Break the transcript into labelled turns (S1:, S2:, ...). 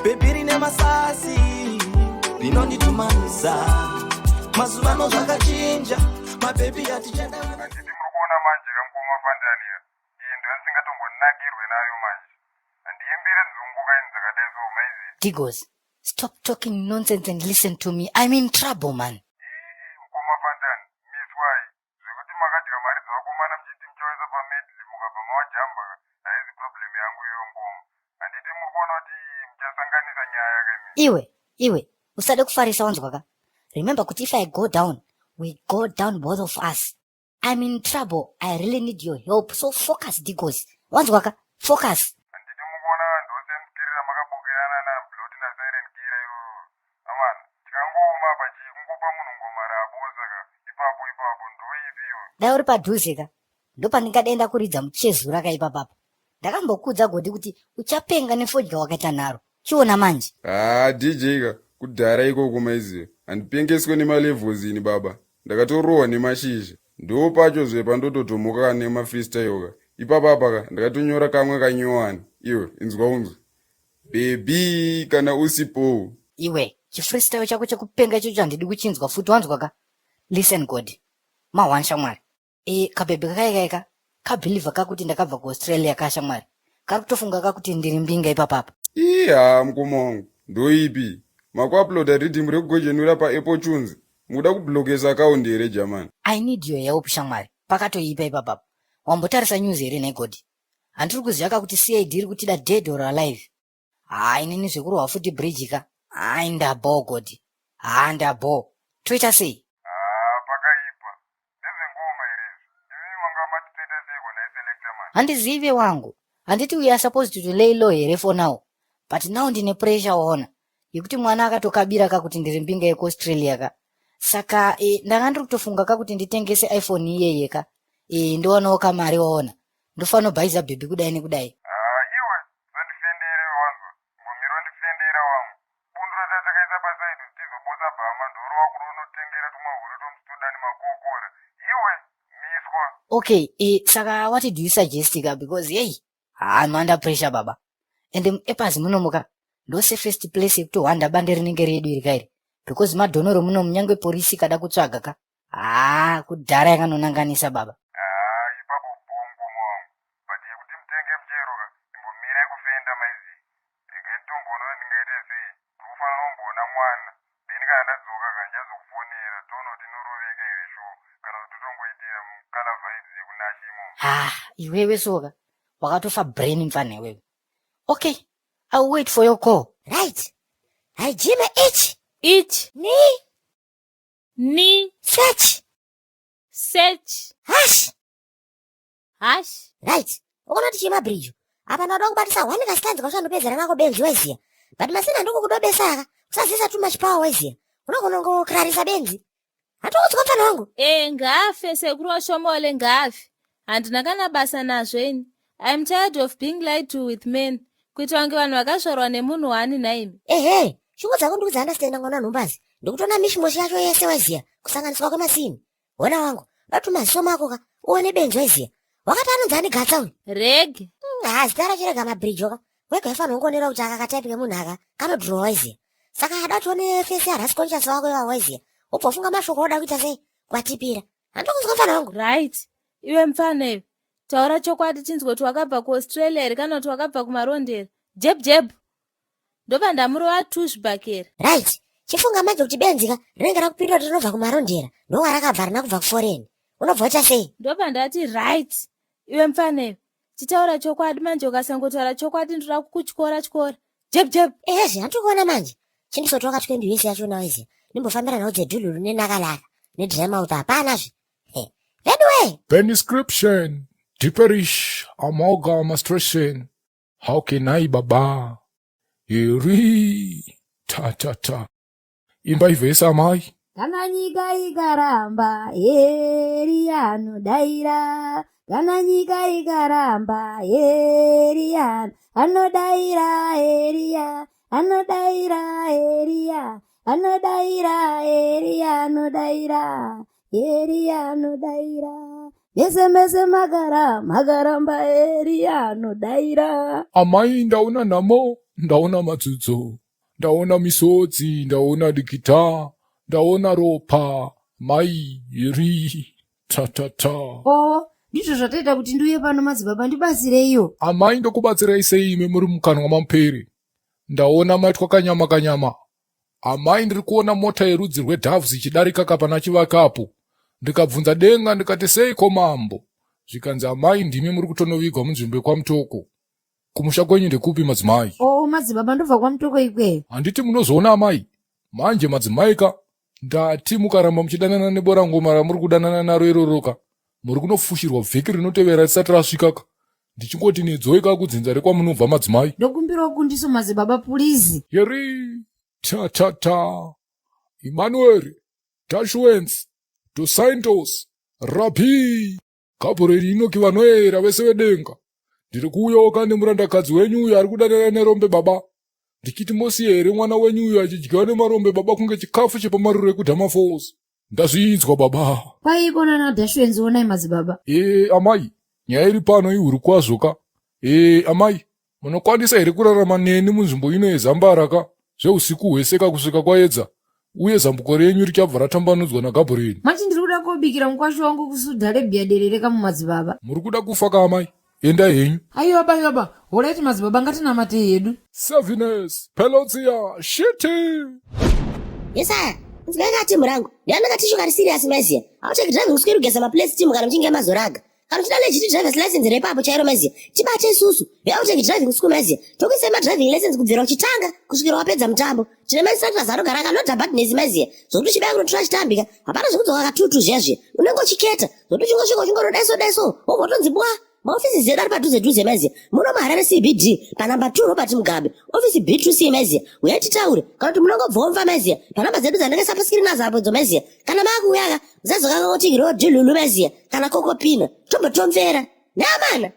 S1: Baby rine masasi rinonditumamisa mazuva ano zvakachinja mabebi atichenda
S2: handiti muri kuona manje kamukoma fandanira iyi ndo yandisingatombonakirwe nayo manje handiimbire nzungu kaini dzakadai so maizi.
S3: Digos, stop talking nonsense and listen to me. I'm in trouble, man.
S2: Mukoma fandani miswai zvekuti makadya mari dzevakomana muchiti muchaweza pamedli mukabva mawajamba haizi problem yangu iyoyo ngoma. Handiti muri kuona kuti muchasanganisa nyaya yakaimi.
S3: Iwe, usade kufarisa wanzwaka. Remember kuti if I go down, we go down both of us. I'm in trouble. I really need your help. So focus, Digos. Wanzwaka, focus.
S2: Handiti mukuona ndose musikirira makabukirana naBloti naSiren Kira iroro. Amana, tikangooma pachii kungopa munhu ngoma rabo saka ipapo ndoipiwo.
S3: Dai uri padhuze ka. Ndopandingadenda kuridza muchezura kaipapapa. Ndakambokudza godi kuti uchapenga nefodya wakaita naro. Chiona manje.
S4: DJ ka kudhara ikoko maiziva handipengeswe nemalevels ini baba ndakatorohwa nemashizha ndo pacho zvepa ndototomuka nemafreestyle ka ipapapa ka ndakatonyora kamwe kanyowani iwe inzwa unzwa bebi kana usipo
S3: iwe chifreestyle chako chekupenga ichocho handidi kuchinzwa futi wanzwa ka. Listen god mawansha mwari kabebe kakaikaika kabhilivha kakuti ndakabva kuAustralia kashamwari kari kutofunga kakuti ndiri mbinga ipapapa.
S4: Mukoma wangu ndoipi makuuploada ridhimu rekugozhenura paapple tunes muda kublokesa akaundi here jamani.
S3: I need your help shamwari pakatoipa ipapapa. Wambotarisa news here negodi handiri kuziva kuti CID iri kutida dead or alive. Inini zvekurohwa futi bridge ka ndabo godi ndabo toita sei.
S2: Pakaipa ndezvengoma irezvi imi manga matitoita seiko naiselekta mani.
S3: Handizive wangu handiti we are supposed to lay low here for now but now ndine pressure waona yekuti mwana akatokabira kakuti ndiri mbinga yekuAustralia ka saka ndakandiri kutofunga kakuti nditengese iPhone iyeye ka ndiwanawo kamari waona ndofano bhaiza bhebi kudai nekudai.
S2: Iwe zvandifendere wanzwa ngomiro ndifendera wangu bundura tatakaisa pasaidi tizobosa bhama ndorowa kuronotengera tumahuri tomusitudani makokora iwe miswa.
S3: Okay saka what do you suggest ka because I'm under pressure baba and epazi munomuka ndose first place yekutohwanda bande rinenge redu iri kairi because madhonoro muno munyangwe polisi kada kutsvaga ka kudhara yakanonanganisa baba.
S2: Ipapo bongo mwangu but yekuti mutenge muchero ka imbomirai kufenda maizi ndingaitombona ndingaite sei ndikufanira kumboona mwana then kana ndadzoka kanjazokufonera tonoti noroveka here show kana kuti totongoitira mukala vibes yekunashimo.
S3: Iwewe soka wakatofa brain mfana iwewe. Okay, I'll wait for your call. Right. I Jima
S5: Each. Ni.
S3: Search. Hash. Right. Ukona tichima bridge. Apa ndoda kubatisa wani kasikanzi kwashandopedzera nako benzi weziya. But masina ndiko kudobesaka. Usazisa too much power weziya. Unogona ngoklarisa benzi. Hatokutsika mfana wangu.
S5: Ngafe sekuroshomole ngafe. Handina kana basa nazvo ini. I'm tired of being lied to with men. Kuitwa nge vanhu vakazvarwa nemunhu wani naimi.
S3: Shungu dzako ndikudzi understand ngona nhumbazi. Ndikutona mishimoshi yacho yese weziya kusanganiswa kwemasini. Wona wangu, datuma ziso mako ka uone benzi weziya. Wakati anonzani gatsa uyu.
S5: Reg.
S3: Zitara chirega mabridge oka. Wega ifana ungonera kuti akakataipi ngemunhu aka kanodhirowa weziya. Saka adatione face yarasi conscious wako iwa weziya. Upofunga mashoko oda kuita sei kwatipira. Handokuzwa mfana wangu.
S5: Right. Iwe mfana iwe. Taura chokwadi chinzwe kuti wakabva kuAustralia here kana kuti wakabva kumarondera. Jeb. Ndoba ndamurova tushbakera.
S3: Right. Chifunga manje kuti benzika rinenge rakupirira kuti rinobva kumarondera ndowa rakabva rina kubva kuforeign. Unobva ucha sei?
S5: Ndoba ndati right. Iwe mfana iwe. Chitaura chokwadi manje ukasangotaura chokwadi ndira kukuchikora. Jeb.
S3: Handikuona manje. Chindisotoka twendi wese yacho nawezi. Nimbofambira nawo dzedhululu nenakalaka. Nedrema uta hapanazve. Anyway.
S6: Description. Deeperish amoga mastration. How can I baba? Iri. Ta. Imba ivesa mai.
S7: Kana nyika ikaramba, eri anodaira. Kana nyika ikaramba, eri anodaira, eria. Anodaira, eria. Anodaira, eria, anodaira. Eria, anodaira. Mese magaramba, eria, anodaira.
S6: Amai ndauna namo. ndaona madzudzu, ndaona misodzi, ndaona dikita, ndaona ropa, mai, iri, tatata.
S7: Ndizvo zvataita kuti ndiuye pano madzibaba ndibasireiyo.
S6: Amai ndokubatsirai sei imi muri mukanwa mamuperi? Ndaona maitwa kanyama. Amai ndiri kuona mota yerudzi rwedhavs ichidarika kapana chivakapo. Ndikabvunza denga ndikati seiko mambo? Zvikanzi amai ndimi muri kutonovigwa munzvimbo kwaMutoko. Kumusha kwenyu ndekupi madzimai?
S7: Madzibaba ndobva kwaMutoko ikweyo.
S6: Handiti munozoona amai? Manje madzimai ka ndati mukaramba muchidanana nebora ngoma ramuri kudanana naro iroroka. Muri kunofushirwa vhiki rinotevera risati rasvikaka. Ndichingoti nedzoeka kudzinza rekwamunobva madzimai.
S7: Ndokumbirawo kundiso madzibaba please.
S6: Yeri tatata Emmanuel Dashwens Dos Santos Rapi Gabriel Inoki vanoera vese vedenga. Ndiri kuuyawo nemurandakadzi wenyu uyo ari kudanana nerombe baba. Ndikiti mosi here mwana wenyu uyo achidyiwa nemarombe baba kunge chikafu chepamarure kuDhamafosi. Ndazvinzwa baba.
S7: Paikona naDashwens onai madzibaba.
S6: Amai, nyaya iri pano ihuru kwazvo ka. Amai, munokwanisa here kurarama neni munzvimbo ino yeZambara ka? Zveusiku hwese kusvika kwaedza. Uye zambuko renyu richabva ratambanudzwa naGabriel.
S7: Mati ndiri kuda kobikira mukwasho wangu kusudha rebhiya derereka mumadzibaba.
S6: Muri kuda kufa ka amai? Enda henyu.
S7: Aiwa baba, oleti madzibaba ngatinamate hedu.
S6: Savines, Pelotia, shiti.
S8: Yes sir. Ndingakati murangu. Ndiyandakati shukari serious maziya. Aucheki driving school kugeza maplace team kana mchinge mazoraga. Kana chida legit driver's license repapo chairo maziya. Chibate isusu. Aucheki driving school maziya. Tokuise ma driving license kubvira uchitanga kusvikira wapedza mutambo. Tine maisatra zaro garaka not about nezi maziya. Zokuti chibaya kuno trash tambika. Hapana zvekudzoka katutu zvezve. Unenge uchiketa. Zokuti chingosvika uchingoro daiso. Wotonzibwa. Maofisi zedu ari padhuze maziya. Muno muHarare CBD panamba 2 Robert Mugabe. Ofisi B2C maziya. Uyatitaure kana kuti munongobva womva maziya. Panamba zedu dzanenge sapaskiri nazo dzo maziya. Kana makuyaga muzazoka kuti road lulu maziya. Kana kokopina. Tombotomvera. Namana.